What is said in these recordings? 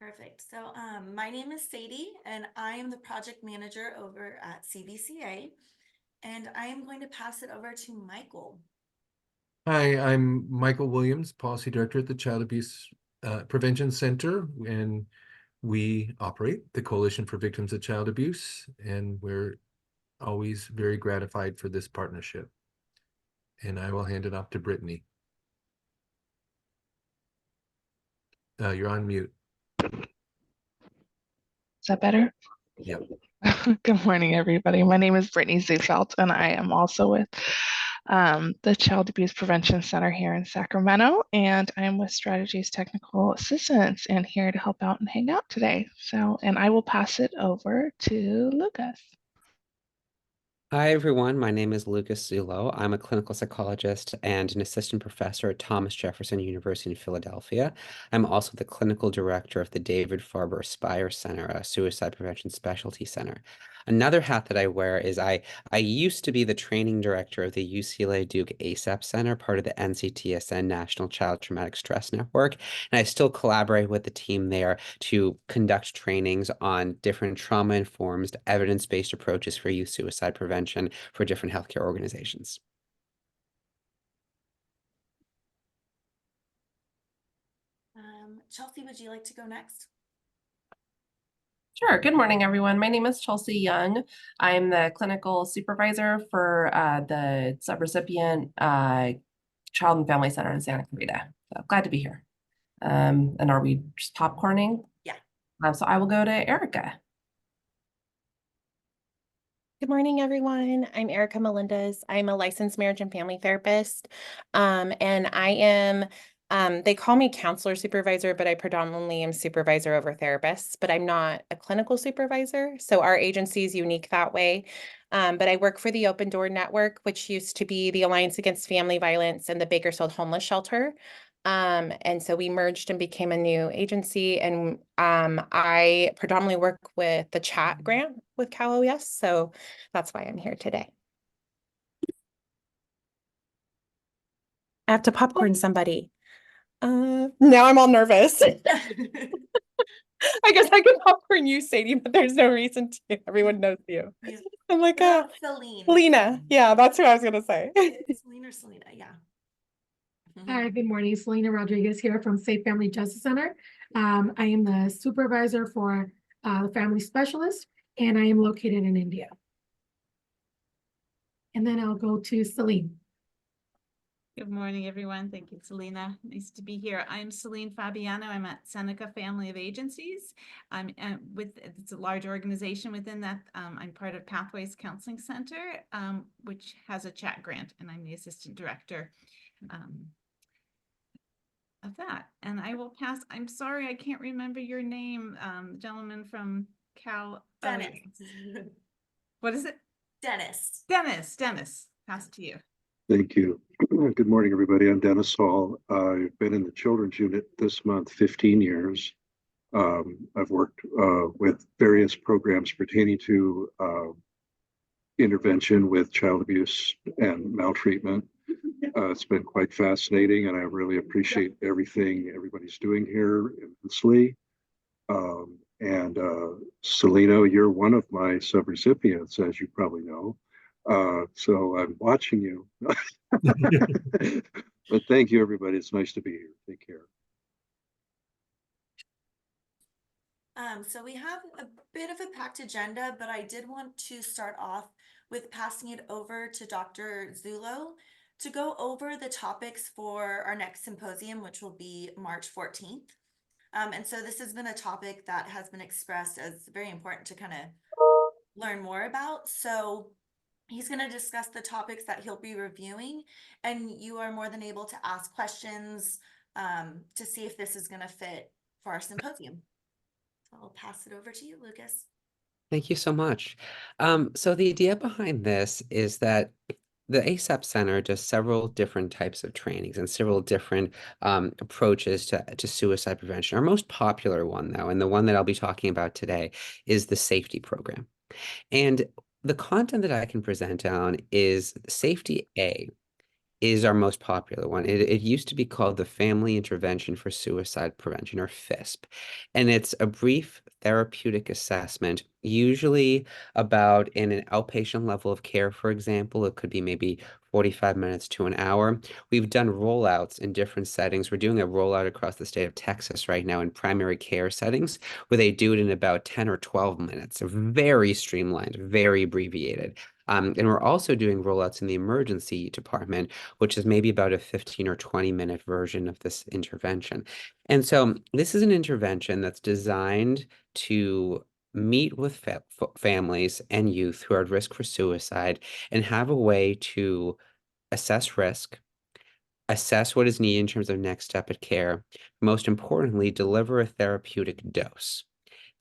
Perfect. So my name is Sadie, and I am the project manager over at CVCA, and I am going to pass it over to Michael. Hi, I'm Michael Williams, Policy Director at the Child Abuse Prevention Center, and we operate the Coalition for Victims of Child Abuse, and we're always very gratified for this partnership. And I will hand it off to Brittany. You're on mute. Is that better? Yep. Good morning, everybody. My name is Brittany Zufelt, and I am also with the Child Abuse Prevention Center here in Sacramento, and I'm with Strategies Technical Assistance and here to help out and hang out today. And I will pass it over to Lucas. Hi, everyone. My name is Lucas Zulo. I'm a clinical psychologist and an assistant professor at Thomas Jefferson University in Philadelphia. I'm also the clinical director of the David Farber Spire Center, a suicide prevention specialty center. Another hat that I wear is I used to be the training director of the UCLA Duke ASAP Center, part of the NCTSN National Child Traumatic Stress Network. And I still collaborate with the team there to conduct trainings on different trauma-informed, evidence-based approaches for youth suicide prevention for different healthcare organizations. Chelsea, would you like to go next? Sure. Good morning, everyone. My name is Chelsea Young. I'm the clinical supervisor for the subrecipient Child and Family Center in Santa Clarita. So glad to be here. And are we just popcorning? Yeah. So I will go to Erica. Good morning, everyone. I'm Erica Melendez. I'm a licensed marriage and family therapist. And I am, they call me counselor supervisor, but I predominantly am supervisor over therapists, but I'm not a clinical supervisor. So our agency is unique that way. But I work for the Open Door Network, which used to be the Alliance Against Family Violence and the Bakersfield Homeless Shelter. And so we merged and became a new agency, and I predominantly work with the chat grant with Cal OES, so that's why I'm here today. I have to popcorn somebody. Now I'm all nervous. I guess I can popcorn you, Sadie, but there's no reason to. Everyone knows you. Yeah. I'm like, Celine. Selena. Yeah, that's what I was gonna say. Celine or Selena, yeah. Hi, good morning. Selena Rodriguez here from Safe Family Justice Center. I am the supervisor for the family specialist, and I am located in India. And then I'll go to Celine. Good morning, everyone. Thank you, Selena. Nice to be here. I'm Celine Fabiano. I'm at Seneca Family of Agencies. It's a large organization within that. I'm part of Pathways Counseling Center, which has a chat grant, and I'm the assistant director of that. And I will pass. I'm sorry, I can't remember your name, gentleman from Cal. Dennis. What is it? Dennis. Dennis. Pass it to you. Thank you. Good morning, everybody. I'm Dennis Hall. I've been in the children's unit this month 15 years. I've worked with various programs pertaining to intervention with child abuse and maltreatment. It's been quite fascinating, and I really appreciate everything everybody's doing here immensely. And Celino, you're one of my subrecipients, as you probably know. So I'm watching you. But thank you, everybody. It's nice to be here. Take care. So we have a bit of a packed agenda, but I did want to start off with passing it over to Dr. Zulo to go over the topics for our next symposium, which will be March 14th. And so this has been a topic that has been expressed as very important to kind of learn more about. So he's going to discuss the topics that he'll be reviewing, and you are more than able to ask questions to see if this is going to fit for our symposium. So I'll pass it over to you, Lucas. Thank you so much. So the idea behind this is that the ASAP Center does several different types of trainings and several different approaches to suicide prevention. Our most popular one, though, and the one that I'll be talking about today, is the safety program. And the content that I can present on is Safety A is our most popular one. It used to be called the Family Intervention for Suicide Prevention, or FISP. And it's a brief therapeutic assessment, usually about in an outpatient level of care, for example. It could be maybe 45 minutes to an hour. We've done rollouts in different settings. We're doing a rollout across the state of Texas right now in primary care settings, where they do it in about 10 or 12 minutes. Very streamlined, very abbreviated. And we're also doing rollouts in the emergency department, which is maybe about a 15 or 20-minute version of this intervention. And so this is an intervention that's designed to meet with families and youth who are at risk for suicide and have a way to assess risk, assess what is needed in terms of next step of care, most importantly, deliver a therapeutic dose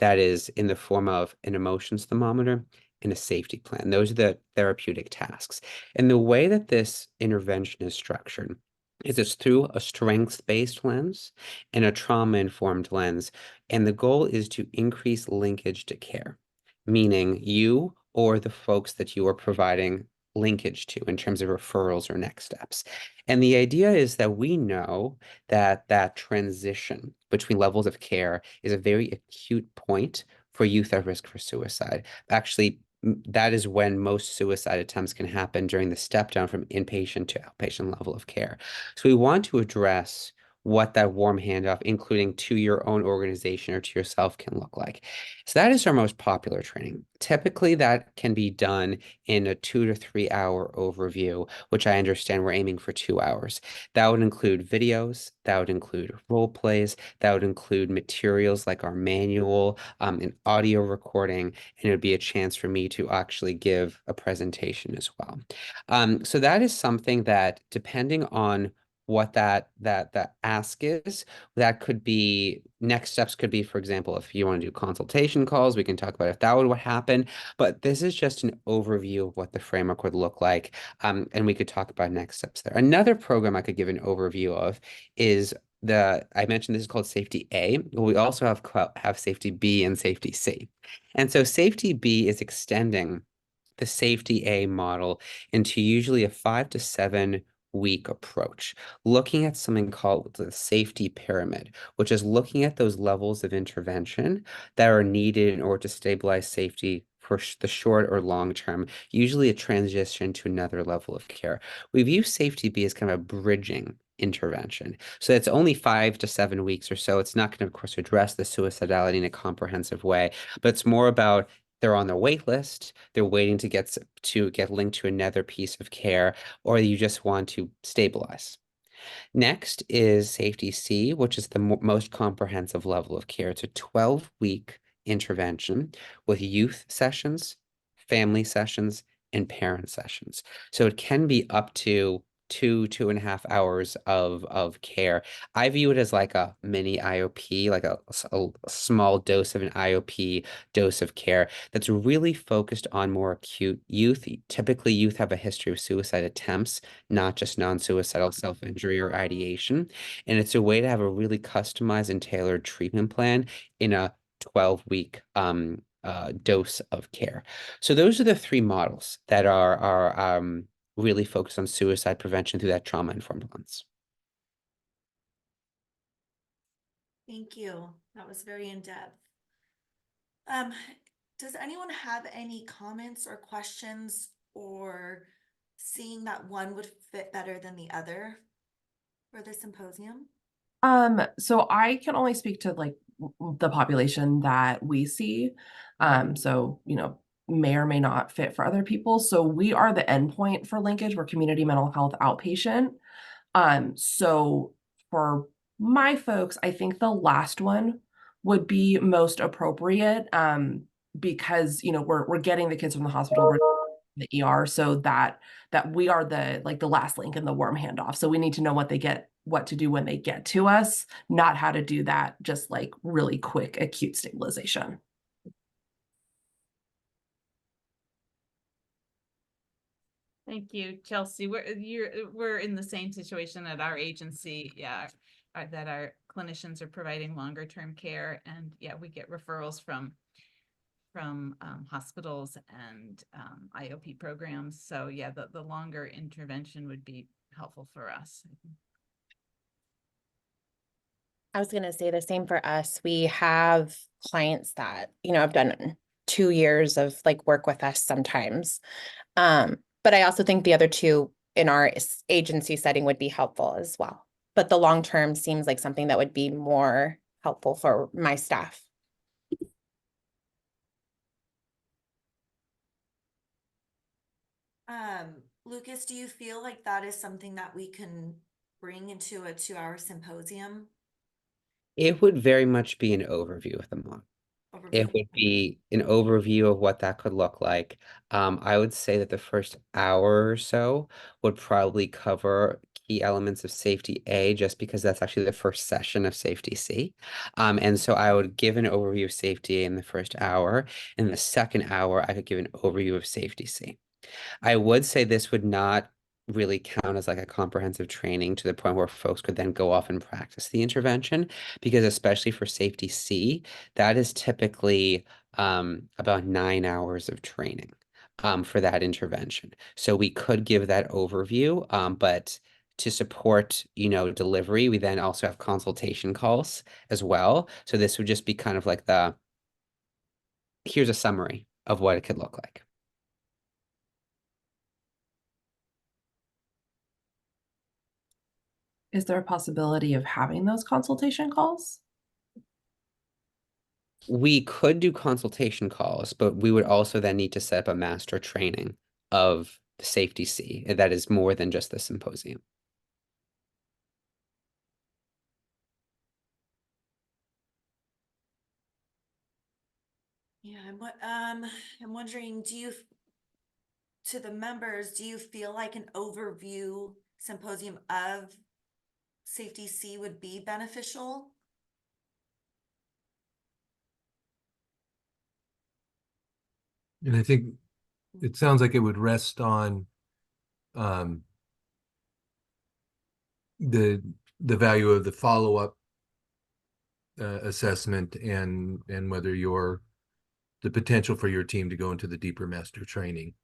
that is in the form of an emotions thermometer and a safety plan. Those are the therapeutic tasks. And the way that this intervention is structured is it's through a strengths-based lens and a trauma-informed lens. And the goal is to increase linkage to care, meaning you or the folks that you are providing linkage to in terms of referrals or next steps. And the idea is that we know that that transition between levels of care is a very acute point for youth at risk for suicide. Actually, that is when most suicide attempts can happen, during the step down from inpatient to outpatient level of care. So we want to address what that warm handoff, including to your own organization or to yourself, can look like. So that is our most popular training. Typically, that can be done in a 2 to 3 hour overview, which I understand we're aiming for 2 hours. That would include videos, that would include role plays, that would include materials like our manual, an audio recording, and it would be a chance for me to actually give a presentation as well. So that is something that, depending on what that ask is, that could be next steps. Could be, for example, if you want to do consultation calls, we can talk about if that would happen. But this is just an overview of what the framework would look like, and we could talk about next steps there. Another program I could give an overview of is I mentioned this is called Safety A, but we also have Safety B and Safety C. And so Safety B is extending the Safety A model into usually a 5 to 7 week approach, looking at something called the safety pyramid, which is looking at those levels of intervention that are needed in order to stabilize safety for the short or long term, usually a transition to another level of care. We view Safety B as kind of a bridging intervention. So it's only 5 to 7 weeks or so. It's not going to, of course, address the suicidality in a comprehensive way, but it's more about they're on the wait list, they're waiting to get linked to another piece of care, or you just want to stabilize. Next is Safety C, which is the most comprehensive level of care. It's a 12-week intervention with youth sessions, family sessions, and parent sessions. So it can be up to 2.5 hours of care. I view it as like a mini IOP, like a small dose of an IOP dose of care that's really focused on more acute youth. Typically, youth have a history of suicide attempts, not just non-suicidal self-injury or ideation. And it's a way to have a really customized and tailored treatment plan in a 12-week dose of care. So those are the 3 models that are really focused on suicide prevention through that trauma-informed lens. Thank you. That was very in-depth. Does anyone have any comments or questions, or seeing that one would fit better than the other for the symposium? So I can only speak to like the population that we see. So, may or may not fit for other people. So we are the endpoint for linkage. We're community mental health outpatient. So for my folks, I think the last one would be most appropriate, because, we're getting the kids from the hospital, we're in the ER, so that we are the last link in the warm handoff. So we need to know what to do when they get to us, not how to do that just like really quick acute stabilization. Thank you, Chelsea. We're in the same situation at our agency. Yeah, that our clinicians are providing longer term care, and yeah, we get referrals from hospitals and IOP programs. So yeah, the longer intervention would be helpful for us. I was going to say the same for us. We have clients that, have done 2 years of like work with us sometimes. But I also think the other two in our agency setting would be helpful as well. But the long term seems like something that would be more helpful for my staff. Lucas, do you feel like that is something that we can bring into a 2-hour symposium It would very much be an overview of the model. overview? It would be an overview of what that could look like. I would say that the first hour or so would probably cover key elements of safety A, just because that's actually the first session of safety C. And so I would give an overview of safety A in the first hour. In the second hour, I could give an overview of safety C. I would say this would not really count as like a comprehensive training to the point where folks could then go off and practice the intervention, because especially for safety C, that is typically about 9 hours of training for that intervention. So we could give that overview, but to support, delivery, we then also have consultation calls as well. So this would just be kind of like here's a summary of what it could look like. Is there a possibility of having those consultation calls? We could do consultation calls, but we would also then need to set up a master training of the safety C. That is more than just the symposium. Yeah, I'm wondering, to the members, do you feel like an overview symposium of safety C would be beneficial? And I think it sounds like it would rest on the value of the follow-up assessment and whether the potential for your team to go into the deeper master training.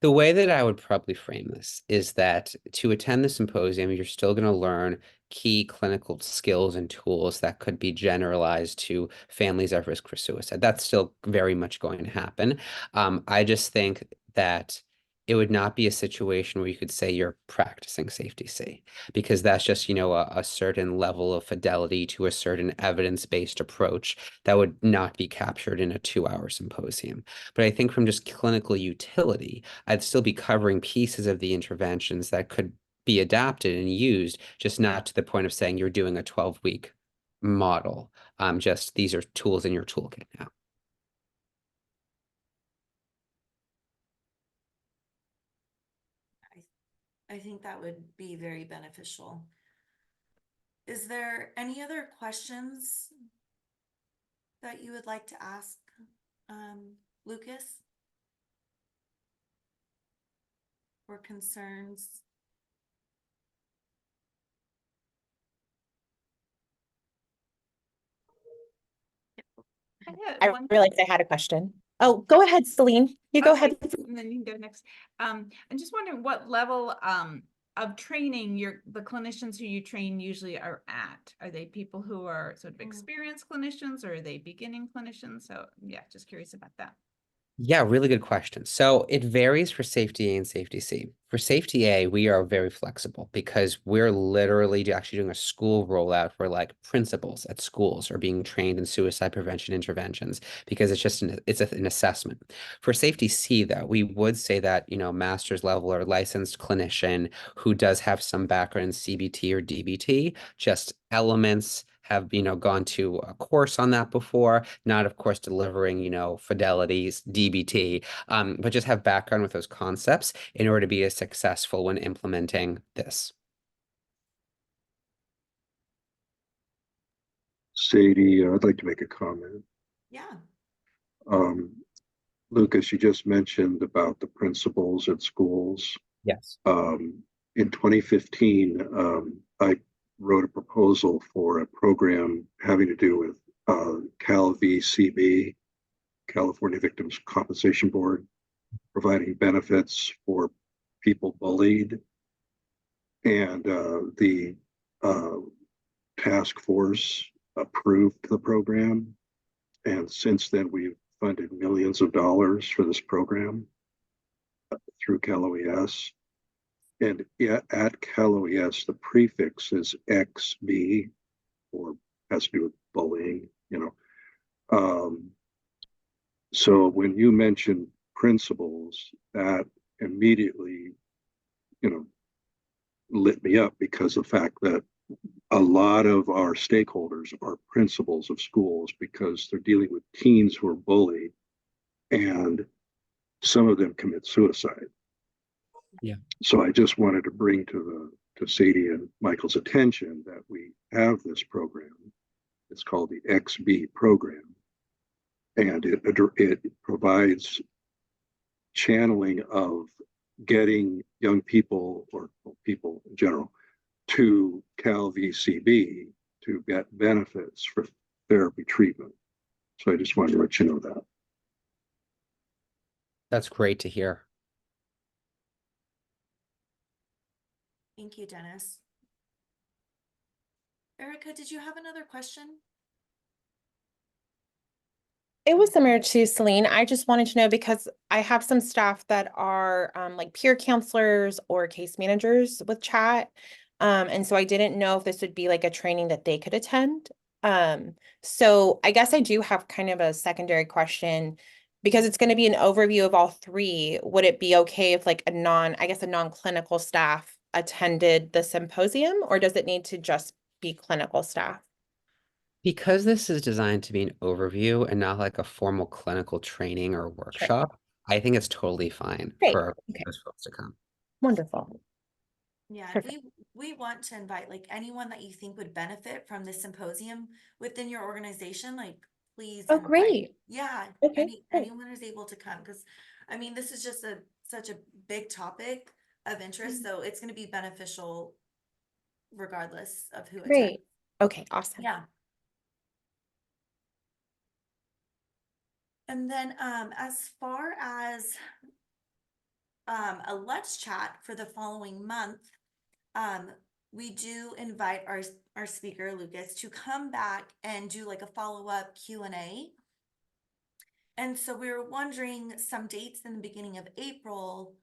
The way that I would probably frame this is that to attend the symposium, you're still going to learn key clinical skills and tools that could be generalized to families at risk for suicide. That's still very much going to happen. I just think that it would not be a situation where you could say you're practicing safety C, because that's just, a certain level of fidelity to a certain evidence-based approach that would not be captured in a 2-hour symposium. But I think from just clinical utility, I'd still be covering pieces of the interventions that could be adapted and used, just not to the point of saying you're doing a 12-week model. Just these are tools in your toolkit now. I think that would be very beneficial. Is there any other questions that you would like to ask, Lucas? Or concerns? I realized I had a question. Oh, go ahead, Celine. You go ahead. And then you can go next. I'm just wondering what level of training the clinicians who you train usually are at. Are they people who are sort of experienced clinicians, or are they beginning clinicians? So yeah, just curious about that. Yeah, really good question. So it varies for safety A and safety C. For safety A, we are very flexible because we're literally actually doing a school rollout where like principals at schools are being trained in suicide prevention interventions, because it's just an assessment. For safety C, though, we would say that, master's level or licensed clinician who does have some background in CBT or DBT, just elements, have gone to a course on that before, not of course delivering fidelities DBT, but just have background with those concepts in order to be as successful when implementing this. Sadie, I'd like to make a comment. Yeah. Lucas, you just mentioned about the principals at schools. Yes. In 2015, I wrote a proposal for a program having to do with CalVCB, California Victims Compensation Board. providing benefits for people bullied. And the uh, task force approved the program. And since then, we've funded millions of dollars for this program through Cal OES. And at Cal OES, the prefix is XB, or has to do with bullying, you know. So when you mention principles, that immediately, you know, lit me up, because the fact that a lot of our stakeholders are principals of schools, because they're dealing with teens who are bullied, and some of them commit suicide. Yeah. So I just wanted to bring to Sadie and Michael's attention that we have this program. It's called the XB program, and it provides channeling of getting young people, or people in general, to Cal VCB to get benefits for therapy treatment. So I just wanted to let you know that. That's great to hear. Thank you, Dennis. Erica, did you have another question? It was similar to Celine. I just wanted to know, because I have some staff that are like peer counselors or case managers with chat. And so I didn't know if this would be like a training that they could attend. So I guess I do have kind of a secondary question, because it's going to be an overview of all three. Would it be okay if like a non-clinical staff attended the symposium, or does it need to just be clinical staff? Because this is designed to be an overview and not like a formal clinical training or workshop, I think it's totally fine Great. for Okay. those folks to come. Wonderful. Yeah, and Perfect. we want to invite like anyone that you think would benefit from this symposium within your organization, like please Oh, invite. great. Yeah, Okay, great. anyone who's able to come, because I mean, this is just such a big topic of interest, so it's going to be beneficial regardless of who attends. Great. Okay, awesome. Yeah. And then as far as a Let's Chat for the following month, we do invite our speaker, Lucas, to come back and do like a follow-up Q&A. And so we were wondering some dates in the beginning of April,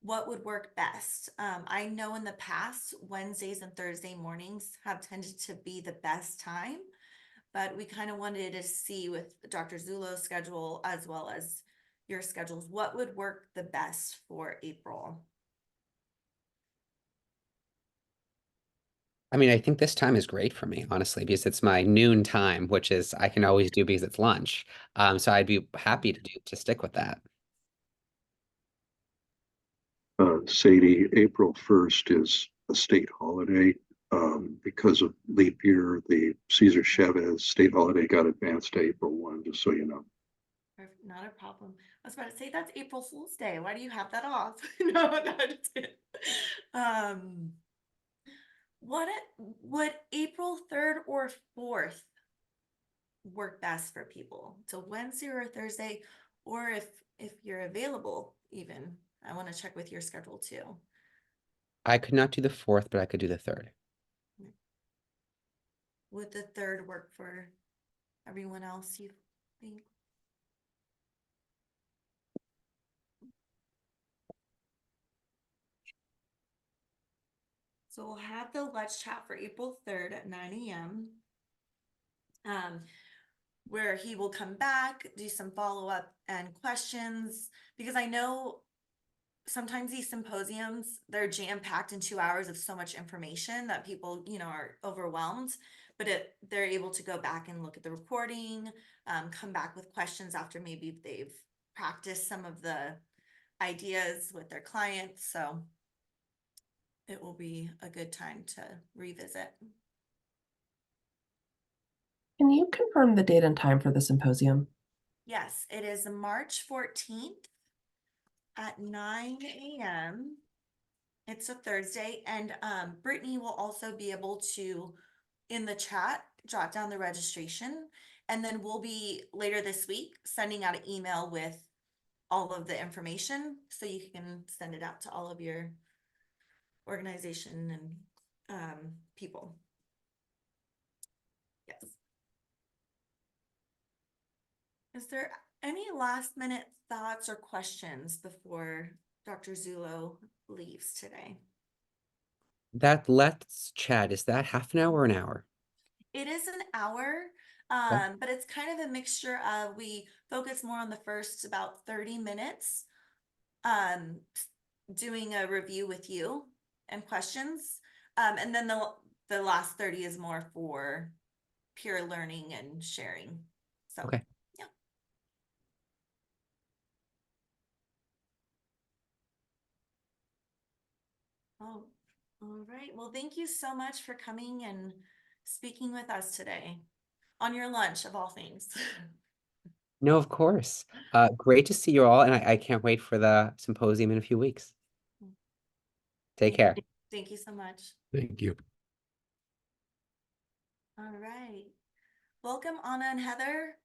what would work best? I know in the past, Wednesdays and Thursday mornings have tended to be the best time, but we kind of wanted to see with Dr. Zullo's schedule as well as your schedules, what would work the best for April? I mean, I think this time is great for me, honestly, because it's my noon time, which is I can always do because it's lunch. So I'd be happy to stick with that. Sadie, April 1st is a state holiday. Because of leap year, the Cesar Chavez state holiday got advanced to April 1, just so you know. Not a problem. I was about to say that's April Fool's Day. Why do you have that off? No, just kidding. Would April 3rd or 4th work best for people? So Wednesday or Thursday, or if you're available, even. I want to check with your schedule too. I could not do the 4th, but I could do the 3rd. Would the 3rd work for everyone else, you think? So we'll have the Let's Chat for April 3rd at 9 a.m. Where he will come back, do some follow-up and questions, because I know sometimes these symposiums, they're jam-packed in 2 hours of so much information that people, are overwhelmed, but they're able to go back and look at the recording, come back with questions after maybe they've practiced some of the ideas with their clients. So it will be a good time to revisit. Can you confirm the date and time for the symposium? Yes, it is March 14th at 9 a.m. It's a Thursday, and Brittany will also be able to, in the chat, jot down the registration, and then we'll be later this week sending out an email with all of the information so you can send it out to all of your organization and people. Yes. Is there any last minute thoughts or questions before Dr. Zullo leaves today? That Let's Chat, is that half an hour or an hour? It is an hour, but it's kind of a mixture of, we focus more on the first about 30 minutes, doing a review with you and questions. And then the last 30 is more for pure learning and sharing. So, Okay. yeah. Oh, all right. Well, thank you so much for coming and speaking with us today on your lunch of all things. No, of course. Great to see you all, and I can't wait for the symposium in a few weeks. Take care. Thank you so much. Thank you. All right. Welcome, Anna and Heather.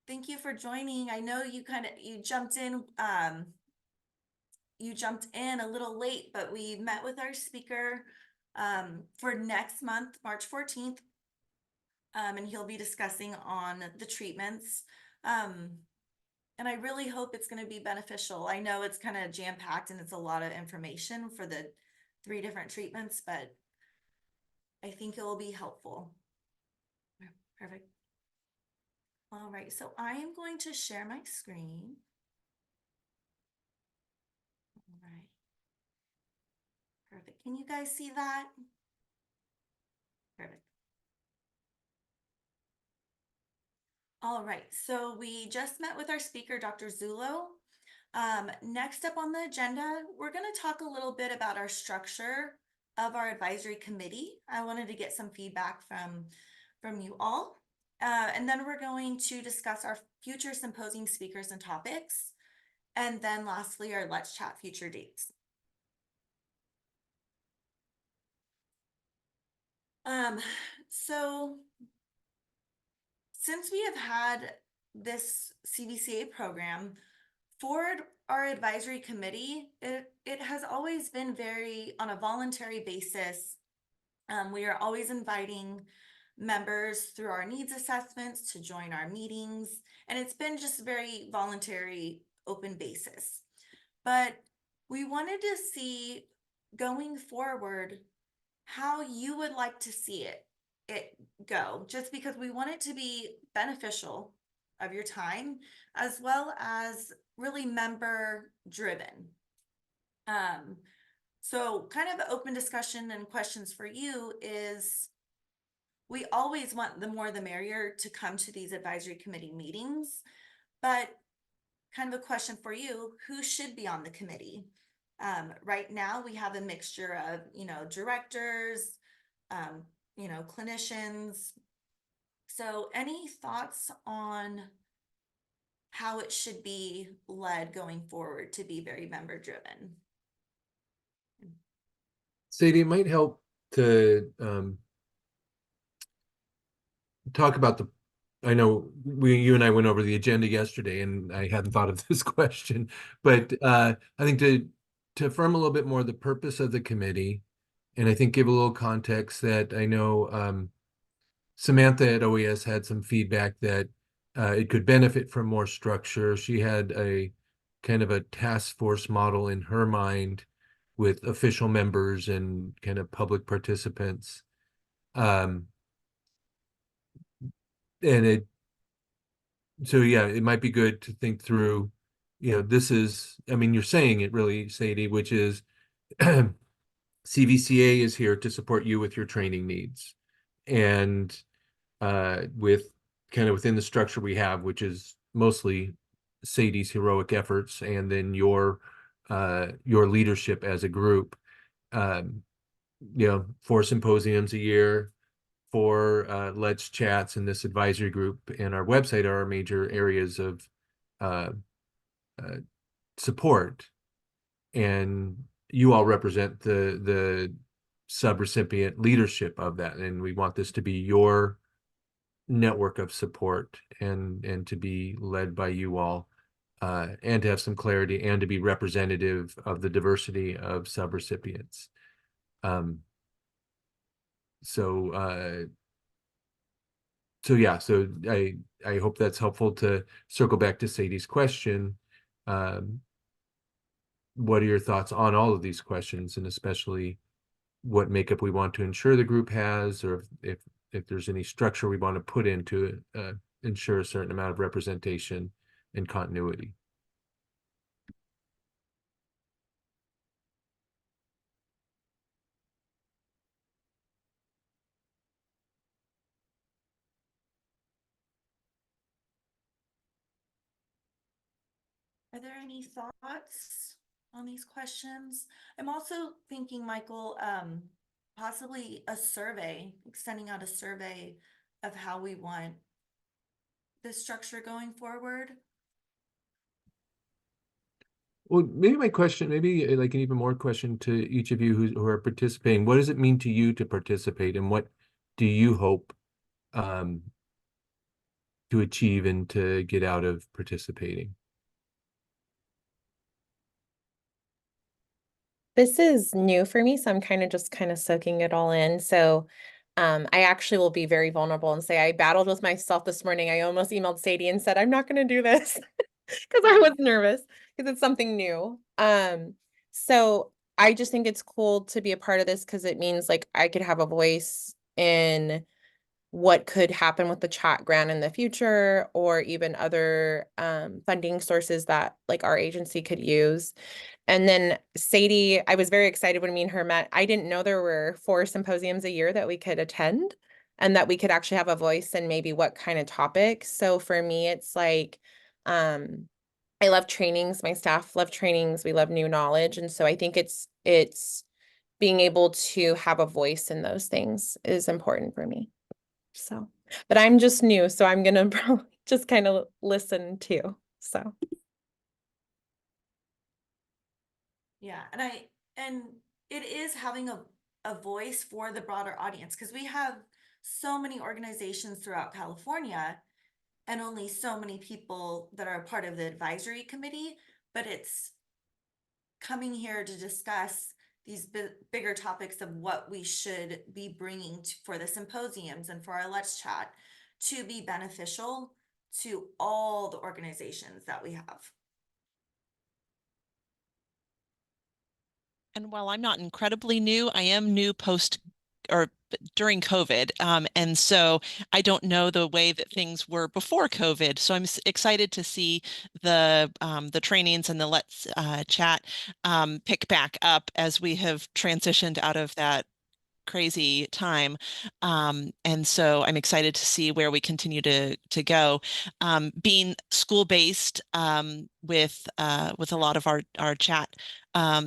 Thank you for joining. I know you jumped in a little late, but we met with our speaker for next month, March 14th. And he'll be discussing on the treatments. And I really hope it's going to be beneficial. I know it's kind of jam-packed and it's a lot of information for the 3 different treatments, but I think it will be helpful. Perfect. All right, so I am going to share my screen. All right. Perfect. Can you guys see that? Perfect. All right, so we just met with our speaker, Dr. Zullo. Next up on the agenda, we're going to talk a little bit about our structure of our advisory committee. I wanted to get some feedback from you all. And then we're going to discuss our future symposium speakers and topics. And then lastly, our Let's Chat future dates. So since we have had this CVCA program for our advisory committee, it has always been very on a voluntary basis. We are always inviting members through our needs assessments to join our meetings, and it's been just very voluntary, open basis. But we wanted to see going forward how you would like to see it go, just because we want it to be beneficial of your time as well as really member driven. So kind of open discussion and questions for you is, we always want the more the merrier to come to these advisory committee meetings, but kind of a question for you, who should be on the committee? Right now we have a mixture of, directors, clinicians. So any thoughts on how it should be led going forward to be very member driven? Sadie, it might help to talk about I know you and I went over the agenda yesterday and I hadn't thought of this question, but I think to affirm a little bit more the purpose of the committee, and I think give a little context that I know Samantha at OES had some feedback that it could benefit from more structure. She had a kind of a task force model in her mind with official members and kind of public participants. And so yeah, it might be good to think through, this is, I mean, you're saying it really, Sadie, which is CVCA is here to support you with your training needs. And with kind of within the structure we have, which is mostly Sadie's heroic efforts and then your leadership as a group, 4 symposiums a year, 4 Let's Chats in this advisory group, and our website are our major areas of support. And you all represent the subrecipient leadership of that, and we want this to be your network of support and to be led by you all. and to have some clarity and to be representative of the diversity of subrecipients. So yeah, so I hope that's helpful. To circle back to Sadie's question. What are your thoughts on all of these questions, and especially what makeup we want to ensure the group has, or if there's any structure we want to put into ensure a certain amount of representation and continuity? Are there any thoughts on these questions? I'm also thinking, Michael, possibly a survey, extending out a survey of how we want this structure going forward. Well, maybe my question, maybe like an even more question to each of you who are participating. What does it mean to you to participate, and what do you hope to achieve and to get out of participating? This is new for me, so I'm just soaking it all in. So I actually will be very vulnerable and say I battled with myself this morning. I almost emailed Sadie and said, I'm not going to do this because I was nervous because it's something new. So I just think it's cool to be a part of this because it means like I could have a voice in what could happen with the chat grant in the future, or even other funding sources that like our agency could use. And then Sadie, I was very excited when me and her met. I didn't know there were 4 symposiums a year that we could attend and that we could actually have a voice in maybe what kind of topics. So for me, it's like, I love trainings. My staff love trainings. We love new knowledge. And so I think it's being able to have a voice in those things is important for me. So, but I'm just new, so I'm gonna probably just kind of listen too. So. Yeah, and it is having a voice for the broader audience, because we have so many organizations throughout California and only so many people that are a part of the advisory committee, but it's coming here to discuss these bigger topics of what we should be bringing for the symposiums and for our Let's Chat to be beneficial to all the organizations that we have. And while I'm not incredibly new, I am new post or during COVID. And so I don't know the way that things were before COVID. So I'm excited to see the trainings and the Let's Chat pick back up as we have transitioned out of that crazy time. And so I'm excited to see where we continue to go. Being school-based with a lot of our chat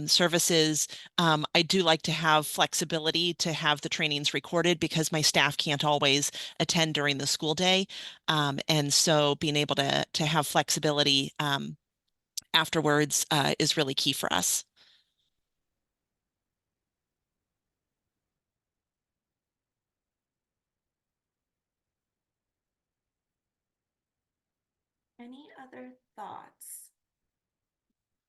services, I do like to have flexibility to have the trainings recorded because my staff can't always attend during the school day. And so being able to have flexibility afterwards is really key for us. Any other thoughts?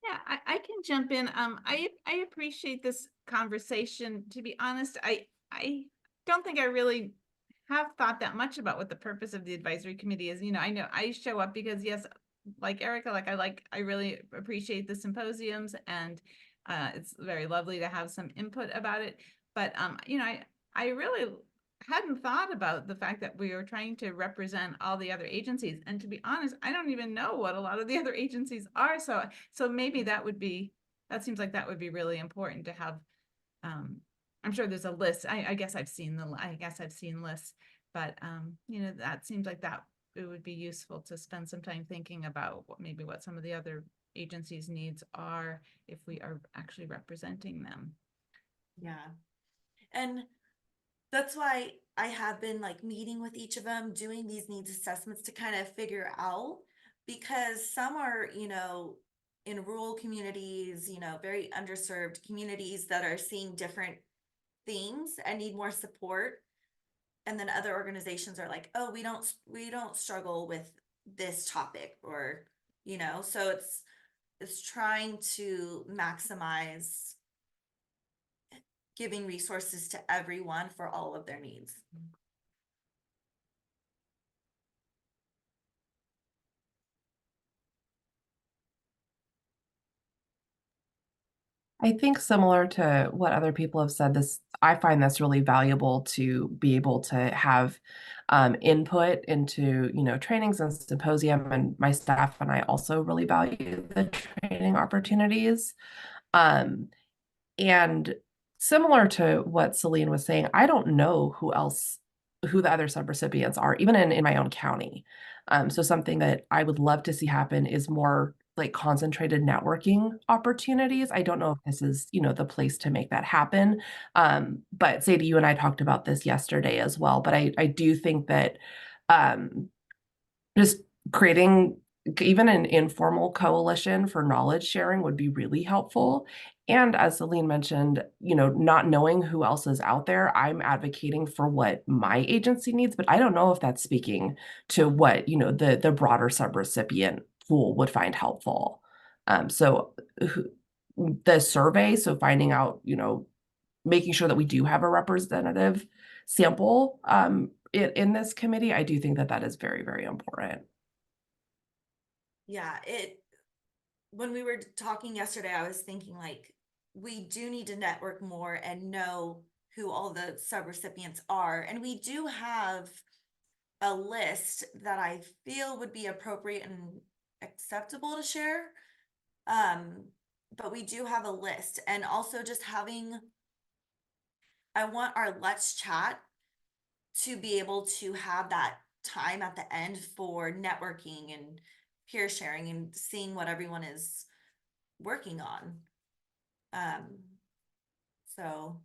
Yeah, I can jump in. I appreciate this conversation. To be honest, I don't think I really have thought that much about what the purpose of the advisory committee is. I know I show up because, yes, like Erica, I really appreciate the symposiums, and it's very lovely to have some input about it. But I really hadn't thought about the fact that we were trying to represent all the other agencies. And to be honest, I don't even know what a lot of the other agencies are. So maybe that seems like that would be really important to have. I'm sure there's a list. I guess I've seen lists, but that seems like that it would be useful to spend some time thinking about what some of the other agencies' needs are if we are actually representing them. Yeah. And that's why I have been like meeting with each of them, doing these needs assessments to kind of figure out, because some are, in rural communities, very underserved communities that are seeing different things and need more support. And then other organizations are like, oh, we don't struggle with this topic, or you know, so it's trying to maximize giving resources to everyone for all of their needs. I think similar to what other people have said, this I find this really valuable to be able to have input into, trainings and symposium, and my staff and I also really value the training opportunities. Um, and similar to what Celine was saying, I don't know who the other subrecipients are, even in my own county. So something that I would love to see happen is more like concentrated networking opportunities. I don't know if this is, the place to make that happen. But Sadie, you and I talked about this yesterday as well. But I do think that um, just creating even an informal coalition for knowledge sharing would be really helpful. And as Celine mentioned, not knowing who else is out there, I'm advocating for what my agency needs, but I don't know if that's speaking to what, the broader subrecipient pool would find helpful. So the survey, so finding out, making sure that we do have a representative sample in this committee, I do think that that is very, very important. Yeah, when we were talking yesterday, I was thinking like we do need to network more and know who all the subrecipients are. And we do have a list that I feel would be appropriate and acceptable to share. But we do have a list, and also just I want our Let's Chat to be able to have that time at the end for networking and peer sharing and seeing what everyone is working on. So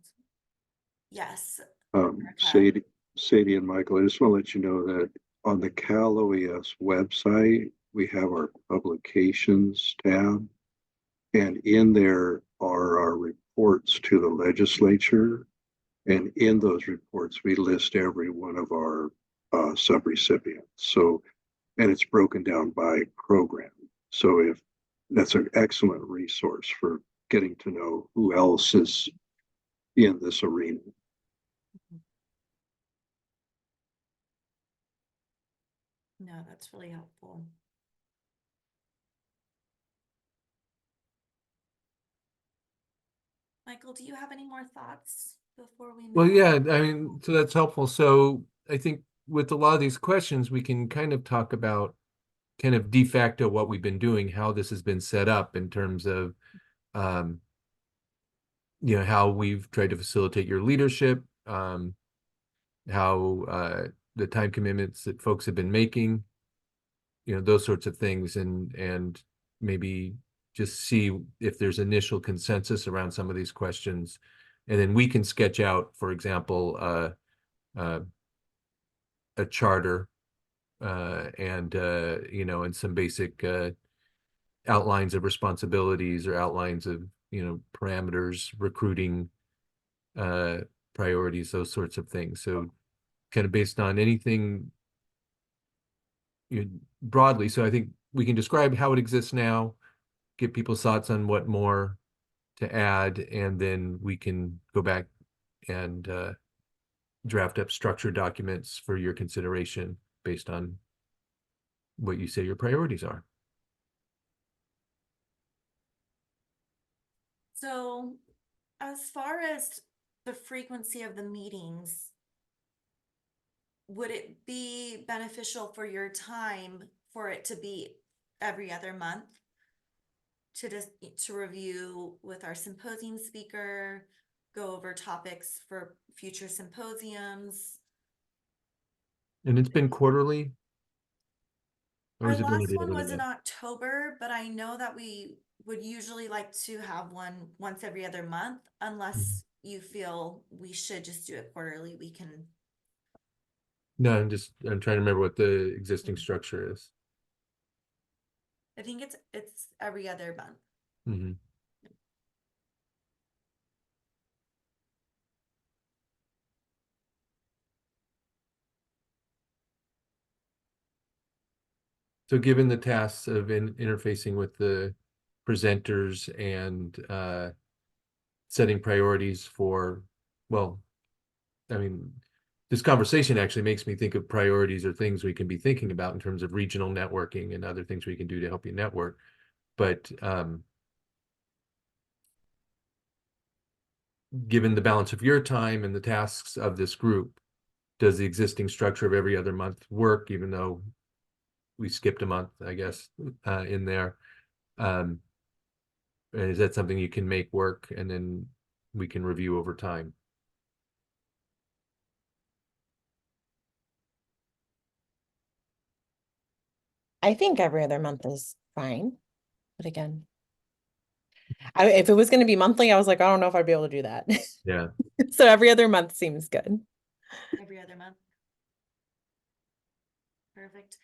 yes. Erica. Sadie and Michael, I just want to let you know that on the Cal OES website, we have our publications tab. And in there are our reports to the legislature. And in those reports, we list every one of our subrecipients. So, and it's broken down by program. So if that's an excellent resource for getting to know who else is in this arena. No, that's really helpful. Michael, do you have any more thoughts before we move Well, yeah, on? I mean, so that's helpful. So I think with a lot of these questions, we can kind of talk about kind of de facto what we've been doing, how this has been set up in terms of, um, how we've tried to facilitate your leadership, how the time commitments that folks have been making, those sorts of things, and maybe just see if there's initial consensus around some of these questions. And then we can sketch out, for example, a charter and some basic outlines of responsibilities or outlines of parameters, recruiting priorities, those sorts of things. So kind of based on anything broadly. So I think we can describe how it exists now, get people's thoughts on what more to add, and then we can go back and draft up structured documents for your consideration based on what you say your priorities are. So as far as the frequency of the meetings, would it be beneficial for your time for it to be every other month? To review with our symposium speaker, go over topics for future symposiums. And it's been quarterly? Or Our has it been last every one other was in month? October, but I know that we would usually like to have one once every other month, unless you feel we should just do it quarterly. We can. No, I'm trying to remember what the existing structure is. I think it's every other month. Mm-hmm. So given the tasks of interfacing with the presenters and setting priorities for, well, I mean, this conversation actually makes me think of priorities or things we can be thinking about in terms of regional networking and other things we can do to help you network. But given the balance of your time and the tasks of this group, does the existing structure of every other month work, even though we skipped a month, I guess, in there? Is that something you can make work and then we can review over time? I think every other month is fine. But again, if it was going to be monthly, I was like, I don't know if I'd be able to do that. Yeah. So every other month seems good. Every other month. Perfect.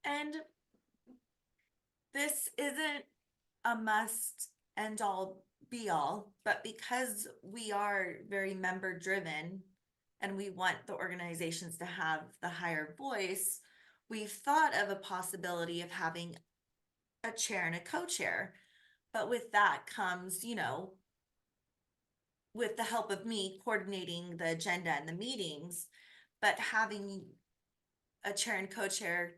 And this isn't a must end all be all, but because we are very member driven and we want the organizations to have the higher voice, we've thought of a possibility of having a chair and a co-chair. But with that comes, you know, with the help of me coordinating the agenda and the meetings, but having a chair and co-chair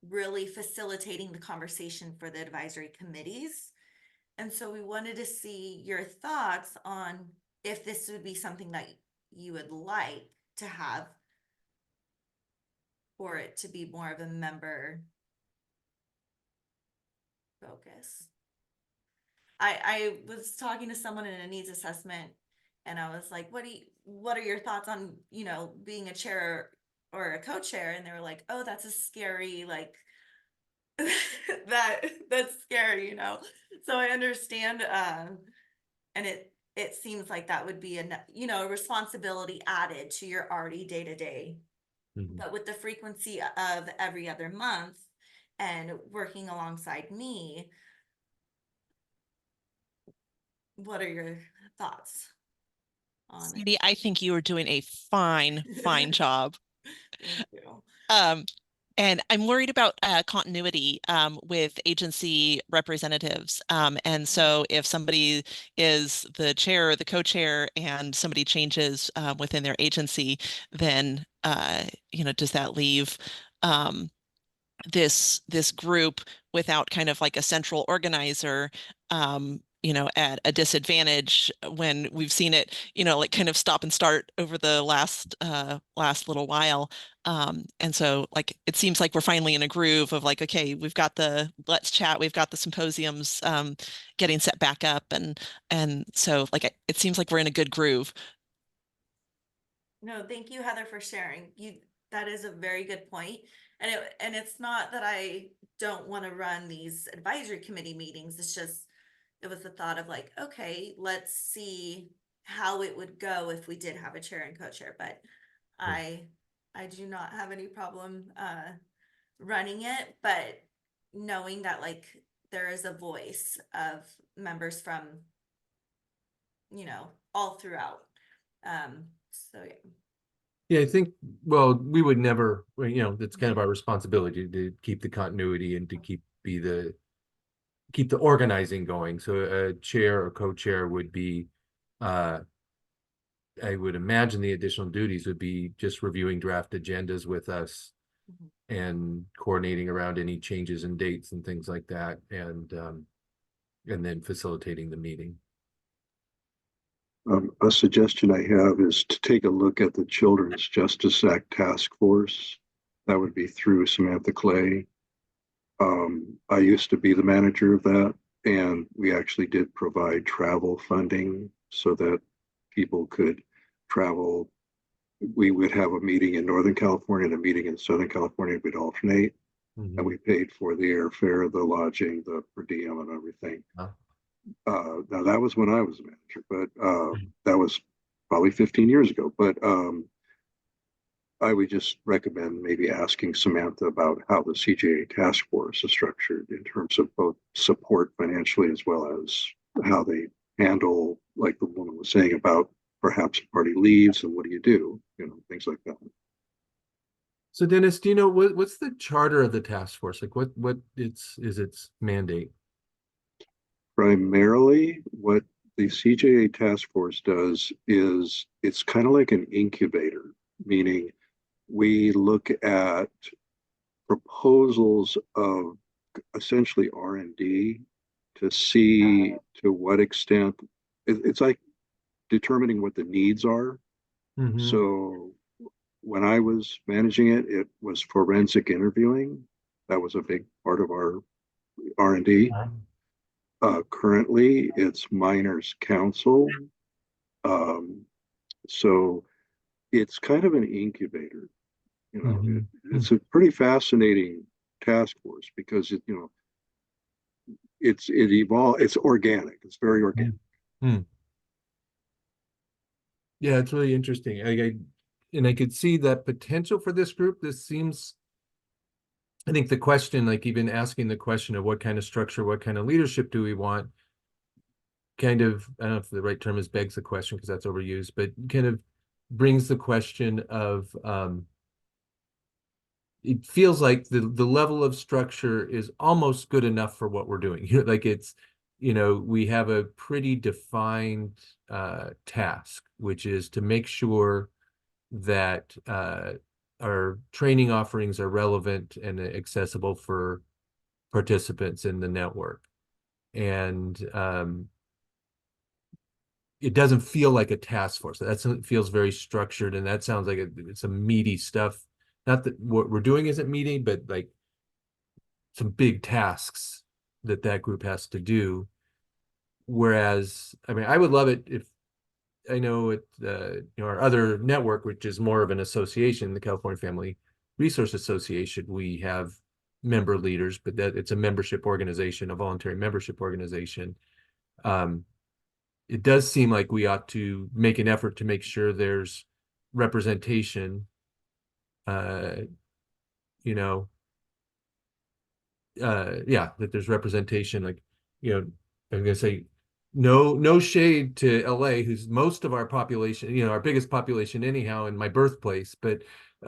really facilitating the conversation for the advisory committees. And so we wanted to see your thoughts on if this would be something that you would like to have for it to be more of a member focus. I was talking to someone in a needs assessment and I was like, what are your thoughts on, you know, being a chair or a co-chair? And they were like, oh, that's a scary, like, that's scary, you know? So I understand, and it seems like that would be a responsibility added to your already day-to-day. But with the frequency of every other month and working alongside me, what are your thoughts on it? Cindy, I think you are doing a fine job. Thank you. And I'm worried about continuity with agency representatives. And so if somebody is the chair or the co-chair and somebody changes within their agency, then does that leave this group without kind of like a central organizer, at a disadvantage when we've seen it, like kind of stop and start over the last little while. And so like it seems like we're finally in a groove of like, okay, we've got the let's chat, we've got the symposiums getting set back up, and so like it seems like we're in a good groove. No, thank you, Heather, for sharing. That is a very good point. And it's not that I don't want to run these advisory committee meetings. It's just it was the thought of like, okay, let's see how it would go if we did have a chair and co-chair. But I do not have any problem running it, but knowing that like there is a voice of members from, all throughout. So yeah. Yeah, I think, well, we would never, that's kind of our responsibility to keep the continuity and to keep the organizing going. So a chair or co-chair would be, I would imagine the additional duties would be just reviewing draft agendas with us and coordinating around any changes in dates and things like that, and then facilitating the meeting. A suggestion I have is to take a look at the Children's Justice Act Task Force. That would be through Samantha Clay. I used to be the manager of that, and we actually did provide travel funding so that people could travel. We would have a meeting in Northern California and a meeting in Southern California. We'd alternate, and we paid for the airfare, the lodging, the per diem, and everything. Now that was when I was a manager, but that was probably 15 years ago. But I would just recommend maybe asking Samantha about how the CJA task force is structured in terms of both support financially as well as how they handle, like the woman was saying about perhaps party leaves and what do you do, things like that. So Dennis, do you know what's the charter of the task force? Like what is its mandate? Primarily, what the CJA task force does is it's kind of like an incubator, meaning we look at proposals of essentially R&D to see to what extent it's like determining what the needs are. Mhm. So when I was managing it, it was forensic interviewing. That was a big part of our R&D. Currently, it's minors counsel. Um, so it's kind of an incubator. You know, Mhm. it's a pretty fascinating task force because it evolved. It's organic. It's very organic. Hmm. Yeah, it's really interesting. And I could see that potential for this group. This seems, I think the question, like even asking the question of what kind of structure, what kind of leadership do we want, kind of, I don't know if the right term is begs the question because that's overused, but kind of brings the question of it feels like the level of structure is almost good enough for what we're doing. Like it's, we have a pretty defined task, which is to make sure that our training offerings are relevant and accessible for participants in the network. And it doesn't feel like a task force. It feels very structured, and that sounds like it's some meaty stuff. Not that what we're doing isn't meaty, but like some big tasks that group has to do. Whereas, I mean, I would love it if I know it, our other network, which is more of an association, the California Family Resource Association, we have member leaders, but that it's a membership organization, a voluntary membership organization. It does seem like we ought to make an effort to make sure there's representation, you know, yeah, that there's representation, like, I'm gonna say no shade to LA, who's most of our population, our biggest population anyhow in my birthplace, but we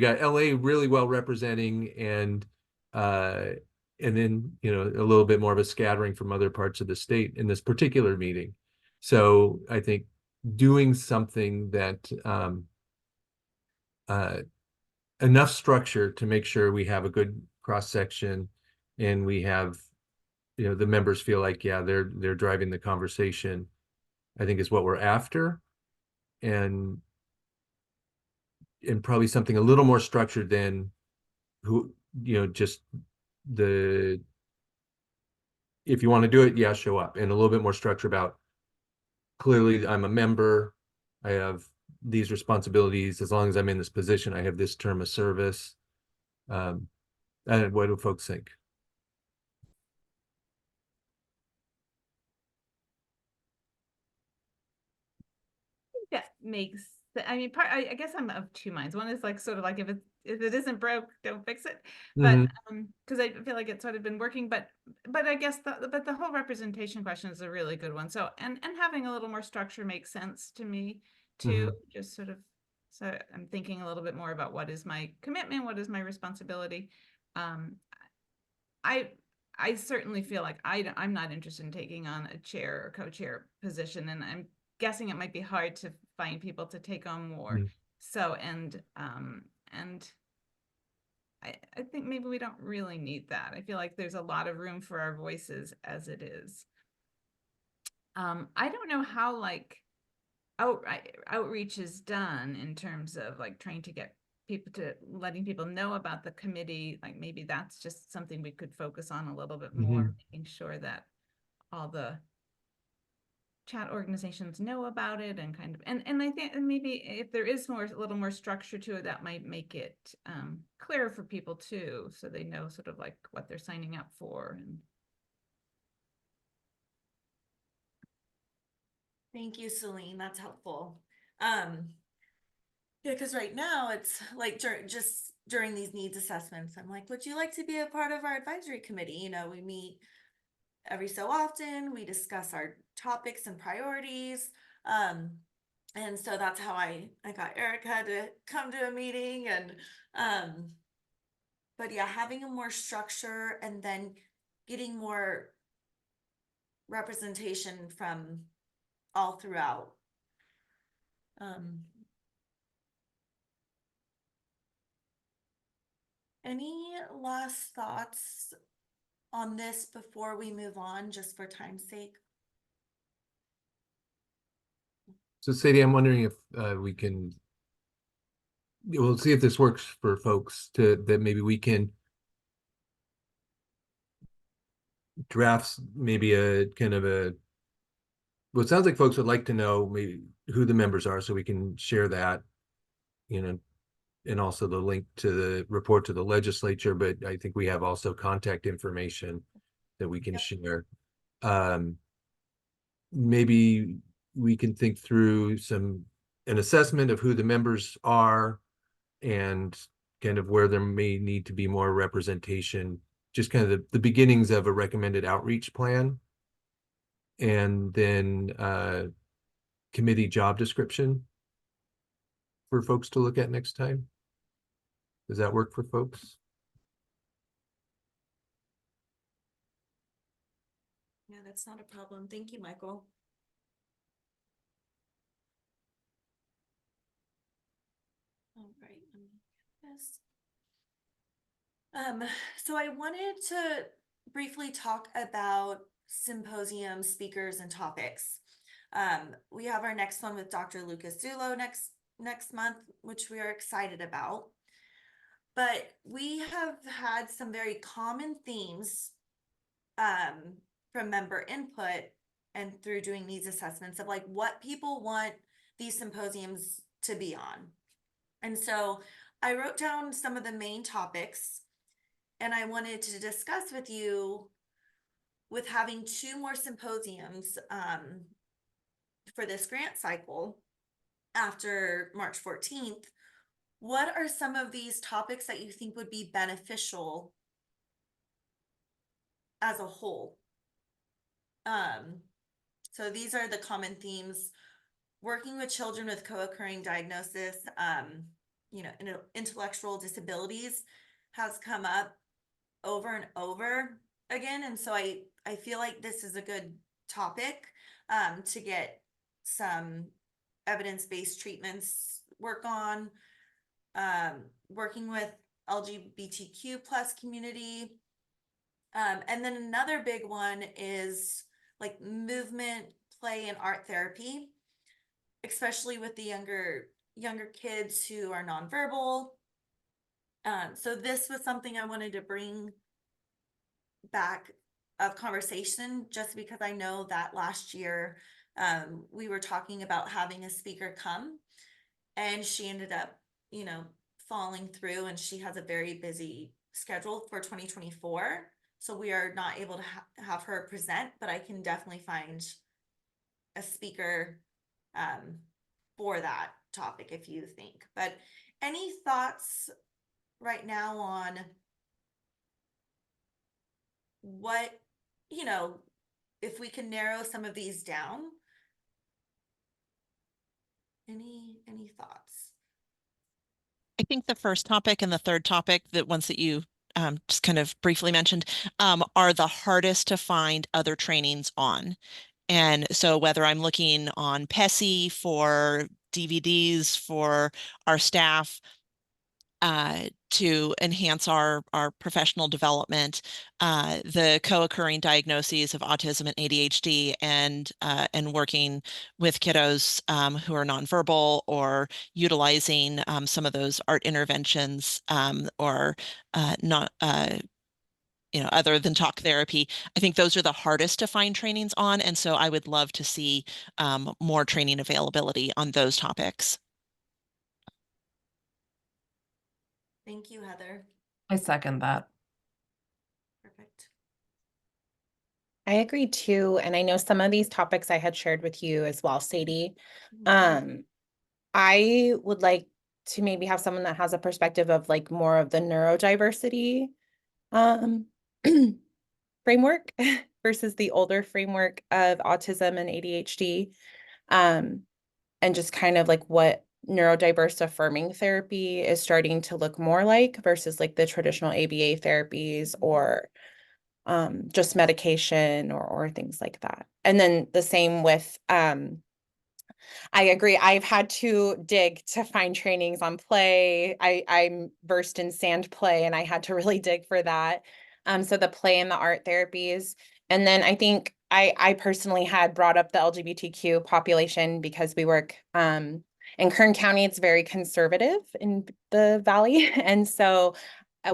got LA really well representing, and then a little bit more of a scattering from other parts of the state in this particular meeting. So I think doing something that enough structure to make sure we have a good cross section, and we have the members feel like, yeah, they're driving the conversation, I think is what we're after. And probably something a little more structured than just the if you want to do it, yeah, show up, and a little bit more structure about clearly I'm a member, I have these responsibilities, as long as I'm in this position, I have this term of service. And what do folks think? That makes, I mean, I guess I'm of two minds. One is like sort of like if it isn't broke, don't fix it. But because I feel like it's sort of been working, but I guess the whole representation question is a really good one. So and having a little more structure makes sense to me too. Just sort of, so I'm thinking a little bit more about what is my commitment, what is my responsibility. I certainly feel like I'm not interested in taking on a chair or co-chair position, and I'm guessing it might be hard to find people to take on more. So, and I think maybe we don't really need that. I feel like there's a lot of room for our voices as it is. I don't know how like outreach is done in terms of like trying to get people to letting people know about the committee. Like maybe that's just something we could focus on a little bit more, making sure that all the chat organizations know about it, and kind of and I think maybe if there is a little more structure to it, that might make it clearer for people too, so they know sort of like what they're signing up for. And Thank you, Celine. That's helpful. Yeah, because right now it's like just during these needs assessments, I'm like, would you like to be a part of our advisory committee? We meet every so often, we discuss our topics and priorities. And so that's how I got Erica to come to a meeting. And but yeah, having a more structure and then getting more representation from all throughout. Any last thoughts on this before we move on, just for time's sake? So Sadie, I'm wondering if we can, we'll see if this works for folks that maybe we can draft maybe a kind of a, well, it sounds like folks would like to know maybe who the members are so we can share that, and also the link to the report to the legislature, but I think we have also contact information that we can share. Maybe we can think through an assessment of who the members are and kind of where there may need to be more representation, just kind of the beginnings of a recommended outreach plan. And then committee job description for folks to look at next time. Does that work for folks? Yeah, that's not a problem. Thank you, Michael. All right, let me get this. So I wanted to briefly talk about symposium speakers and topics. We have our next one with Dr. Lucas Zulo next month, which we are excited about. But we have had some very common themes from member input and through doing these assessments of like what people want these symposiums to be on. And so I wrote down some of the main topics, and I wanted to discuss with you, with having 2 more symposiums for this grant cycle after March 14th, what are some of these topics that you think would be beneficial as a whole? So these are the common themes: working with children with co-occurring diagnosis, intellectual disabilities has come up over and over again. And so I feel like this is a good topic to get some evidence-based treatments work on. Working with LGBTQ plus community. And then another big one is like movement, play, and art therapy, especially with the younger kids who are nonverbal. So this was something I wanted to bring back of conversation, just because I know that last year we were talking about having a speaker come, and she ended up, falling through, and she has a very busy schedule for 2024. So we are not able to have her present, but I can definitely find a speaker for that topic if you think. But any thoughts right now on what, if we can narrow some of these down? Any thoughts? I think the first topic and the third topic, the ones that you just kind of briefly mentioned, are the hardest to find other trainings on. And so whether I'm looking on PESI for DVDs for our staff to enhance our professional development, the co-occurring diagnoses of autism and ADHD, and working with kiddos who are nonverbal, or utilizing some of those art interventions, or not other than talk therapy. I think those are the hardest to find trainings on, and so I would love to see more training availability on those topics. Thank you, Heather. I second that. Perfect. I agree too. And I know some of these topics I had shared with you as well, Sadie. I would like to maybe have someone that has a perspective of like more of the neurodiversity framework versus the older framework of autism and ADHD. and just kind of like what neurodiverse affirming therapy is starting to look more like versus like the traditional ABA therapies or just medication or things like that. And then the same with I agree. I've had to dig to find trainings on play. I'm versed in sand play and I had to really dig for that. So the play and the art therapies. And then I think I personally had brought up the LGBTQ population because we work in Kern County, it's very conservative in the Valley. And so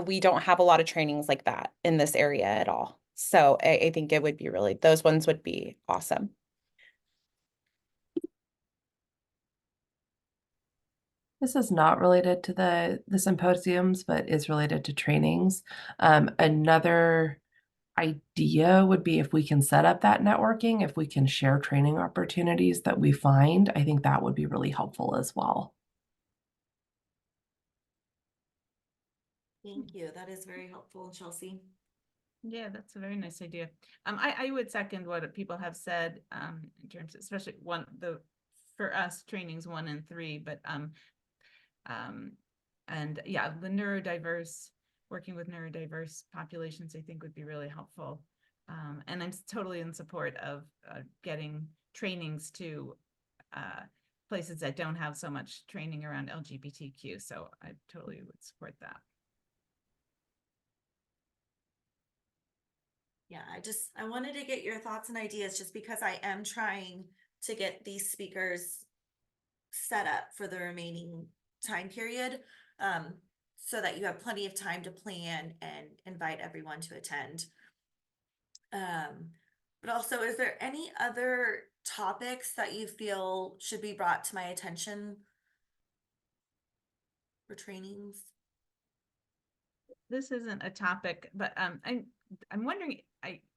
we don't have a lot of trainings like that in this area at all. So I think it would be really, those ones would be awesome. This is not related to the symposiums, but is related to trainings. Another idea would be if we can set up that networking, if we can share training opportunities that we find, I think that would be really helpful as well. Thank you. That is very helpful, Chelsea. Yeah, that's a very nice idea. I would second what people have said, in terms of, especially for us, trainings 1 and 3, but, and yeah, working with neurodiverse populations, I think would be really helpful. And I'm totally in support of getting trainings to places that don't have so much training around LGBTQ. So I totally would support that. Yeah, I wanted to get your thoughts and ideas just because I am trying to get these speakers set up for the remaining time period, so that you have plenty of time to plan and invite everyone to attend. But also, is there any other topics that you feel should be brought to my attention for trainings? This isn't a topic, but I'm wondering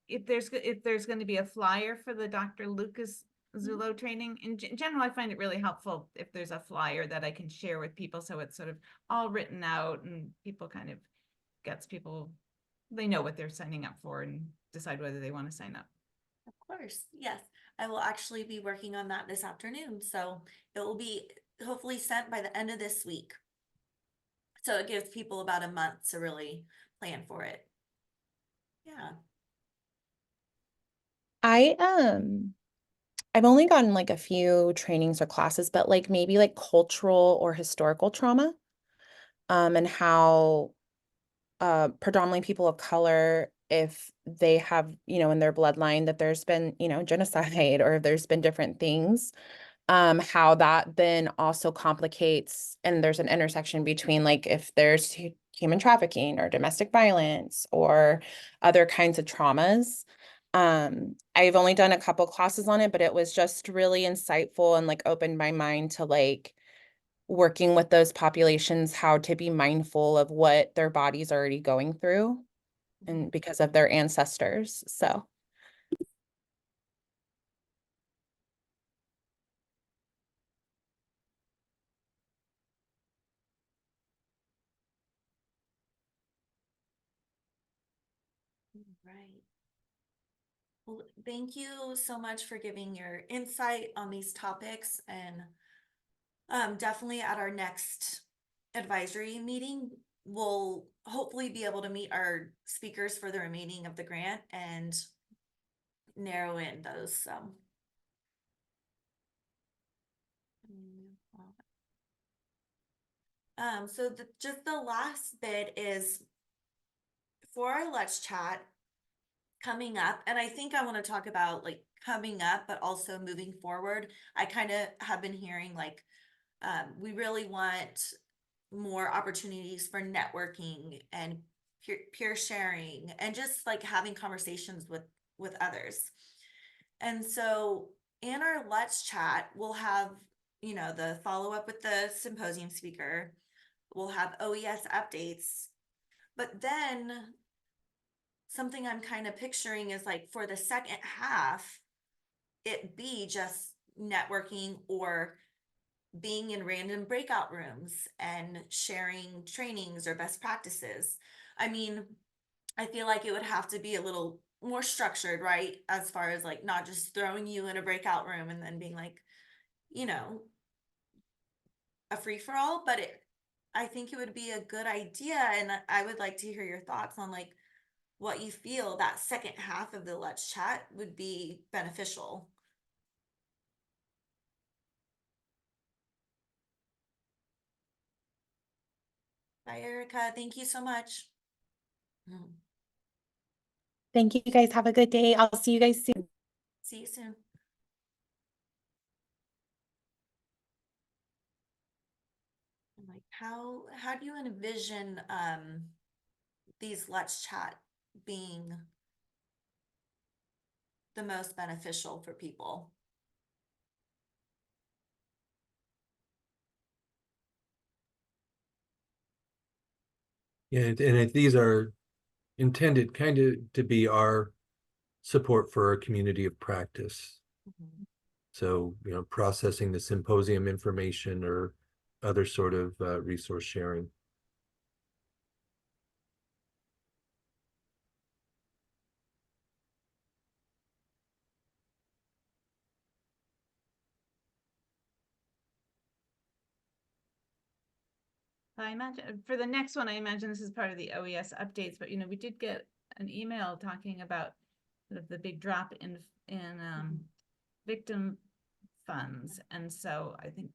if there's going to be a flyer for the Dr. Lucas Zulo training. In general, I find it really helpful if there's a flyer that I can share with people, so it's sort of all written out and people they know what they're signing up for and decide whether they want to sign up. Of course, yes. I will actually be working on that this afternoon, so it will be hopefully sent by the end of this week. So it gives people about a month to really plan for it. Yeah. I've only gotten like a few trainings or classes, but like maybe like cultural or historical trauma, and how predominantly people of color, if they have, in their bloodline that there's been, genocide or there's been different things, how that then also complicates, and there's an intersection between like if there's human trafficking or domestic violence or other kinds of traumas. I've only done a couple classes on it, but it was just really insightful and like opened my mind to like working with those populations, how to be mindful of what their body's already going through and because of their ancestors. So Right. Well, thank you so much for giving your insight on these topics, and definitely at our next advisory meeting, we'll hopefully be able to meet our speakers for the remaining of the grant and narrow in those. So just the last bit is for our Let's Chat coming up, and I think I want to talk about like coming up, but also moving forward. I kind of have been hearing like we really want more opportunities for networking and peer sharing and just like having conversations with others. And so in our Let's Chat, we'll have, the follow up with the symposium speaker. We'll have OES updates. But then something I'm kind of picturing is like for the second half, it be just networking or being in random breakout rooms and sharing trainings or best practices. I mean, I feel like it would have to be a little more structured, right? As far as like not just throwing you in a breakout room and then being like, a free-for-all, but I think it would be a good idea, and I would like to hear your thoughts on like what you feel that second half of the Let's Chat would be beneficial. Bye, Erica. Thank you so much. Thank you guys. Have a good day. I'll see you guys soon. See you soon. Like how do you envision these Let's Chat being the most beneficial for people? Yeah, and if these are intended kind of to be our support for our community of practice. So, you know, processing the symposium information or other sort of resource sharing. I imagine for the next one, I imagine this is part of the OES updates, but we did get an email talking about sort of the big drop in victim funds. And so I think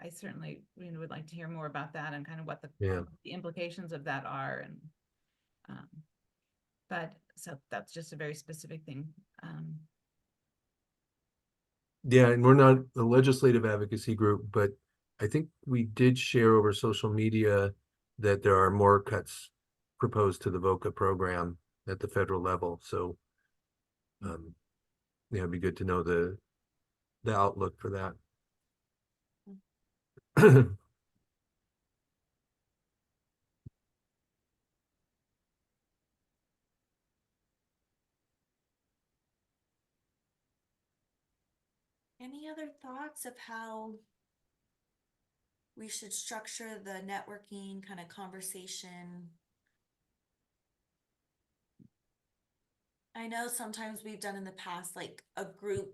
I certainly would like to hear more about that and kind of what the implications of that are. And but so that's just a very specific thing. Yeah, and we're not a legislative advocacy group, but I think we did share over social media that there are more cuts proposed to the VOCA program at the federal level. So yeah, it'd be good to know the outlook for that. Any other thoughts of how we should structure the networking kind of conversation? I know sometimes we've done in the past like a group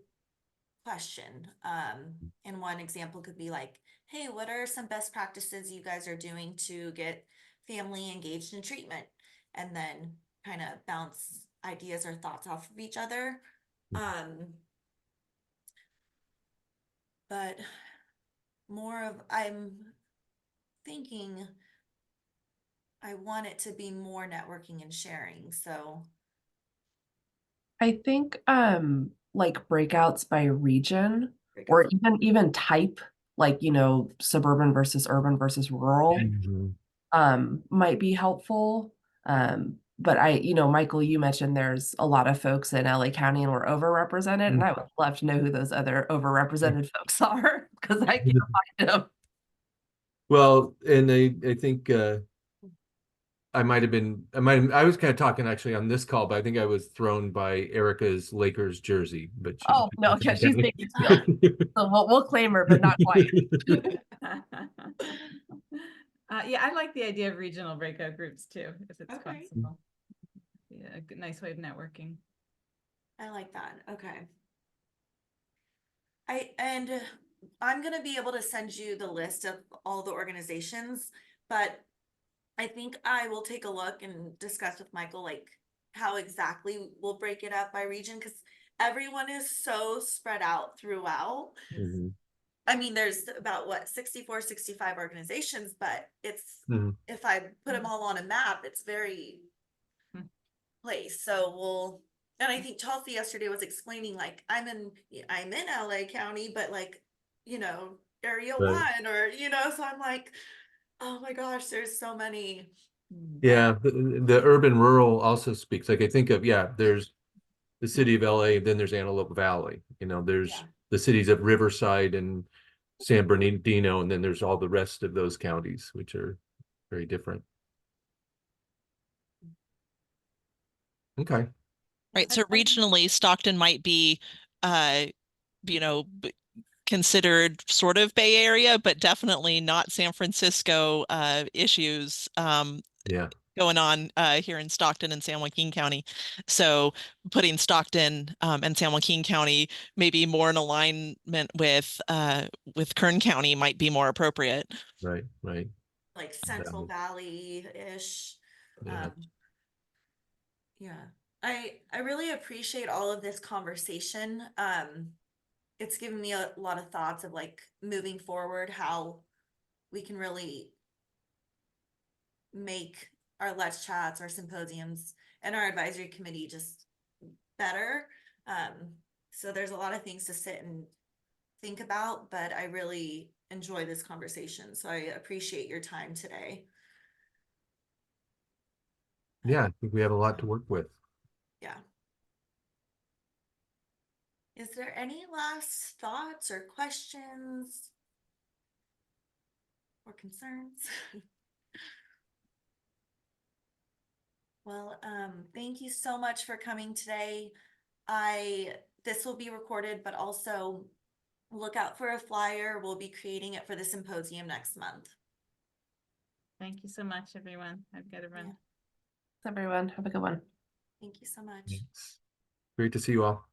question. And one example could be like, hey, what are some best practices you guys are doing to get family engaged in treatment? And then kind of bounce ideas or thoughts off of each other. But more of, I'm thinking I want it to be more networking and sharing. So I think like breakouts by region or even type, like suburban versus urban versus rural, might be helpful. But Michael, you mentioned there's a lot of folks in LA County and we're overrepresented, and I would love to know who those other overrepresented folks are because I can't find them. Well, and I think I was kind of talking actually on this call, but I think I was thrown by Erica's Lakers jersey. But Oh no, yeah, she's making too. So we'll claim her, but not quite. Yeah, I like the idea of regional breakout groups too, if it's possible. Yeah, a good, nice way of networking. I like that. Okay. I'm going to be able to send you the list of all the organizations, but I think I will take a look and discuss with Michael, like how exactly we'll break it up by region, because everyone is so spread out throughout. I mean, there's about what, 64, 65 organizations, but it's, if I put them all on a map, it's very place. So and I think Chelsea yesterday was explaining, like, I'm in LA County, but like, area one or, so I'm like, oh my gosh, there's so many. Yeah, the urban rural also speaks. Like I think of, there's the city of LA, then there's Antelope Valley. There's the cities of Riverside and San Bernardino, and then there's all the rest of those counties, which are very different. Okay. Right. So regionally, Stockton might be, considered sort of Bay Area, but definitely not San Francisco issues. going on here in Stockton and San Joaquin County. So putting Stockton and San Joaquin County maybe more in alignment with Kern County might be more appropriate. Right. Like Central Valley-ish. Yeah. Yeah. I really appreciate all of this conversation. It's given me a lot of thoughts of like moving forward, how we can really make our Let's Chats, our symposiums, and our advisory committee just better. So there's a lot of things to sit and think about, but I really enjoy this conversation. So I appreciate your time today. Yeah, I think we have a lot to work with. Yeah. Is there any last thoughts or questions or concerns? Well, thank you so much for coming today. This will be recorded, but also look out for a flyer. We'll be creating it for the symposium next month. Thank you so much, everyone. I've got to run. Yeah. Everyone, have a good one. Thank you so much. Thanks. Great to see you all.